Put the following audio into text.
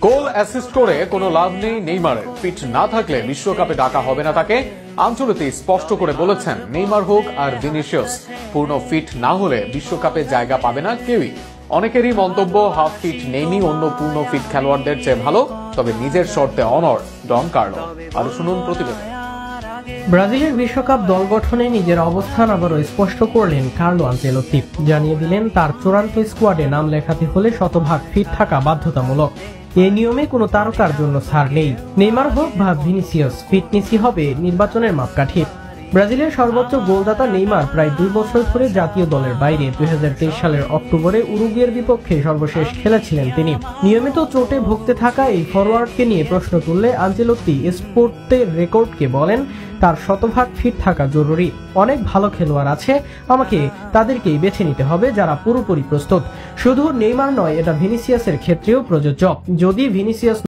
Goal assist করে কোনো লাভ নেই নেইমারের। ফিট না থাকলে বিশ্বকাপে ডাকা হবে না তাকে। আঞ্চলিক স্পষ্ট করে বলেছেন নেইমার হোক আর ভিনিসিয়াস, পূর্ণ ফিট না হলে বিশ্বকাপে জায়গা পাবে না কেউই। অনেকেরই মন্তব্য, হাফ ফিট নেইমি অন্য পূর্ণ ফিট খেলোয়াড়দের চেয়ে ভালো, তবে নিজের শর্তে অনড় ডন কার্লো। আর শুনুন প্রতিবেদন। ব্রাজিলের বিশ্বকাপ দল গঠনে নিজের অবস্থান আবারও স্পষ্ট করলেন কার্লো আনচেলত্তি। জানিয়ে দিলেন তার চূড়ান্ত স্কোয়াডে নাম লেখাতে হলে শতভাগ ফিট থাকা বাধ্যতামূলক। এই নিয়মে কোনো তারকার জন্য ছাড় নেই। নেইমার হোক বা ভিনিসিয়াস, ফিটনেসই হবে নির্বাচনের মাপকাঠি। ব্রাজিলের সর্বোচ্চ গোলদাতা নেইমার প্রায় 2 বছর ধরে জাতীয় দলের বাইরে। 2023 সালের অক্টোবরে উরুগুয়ের বিপক্ষে সর্বশেষ খেলেছিলেন তিনি। নিয়মিত চোটে ভুগতে থাকা এই ফরওয়ার্ডকে নিয়ে প্রশ্ন তুললে আনচেলত্তি স্পোর্তের রেকর্ডকে বলেন তার শতভাগ ফিট থাকা জরুরি। অনেক ভালো খেলোয়াড় আছে, আমাকে তাদেরকেই বেছে নিতে হবে যারা পুরোপুরি প্রস্তুত। শুধু নেইমার নয়, এটা ভিনিসিয়াসের ক্ষেত্রেও প্রযোজ্য। যদি ভিনিসিয়াস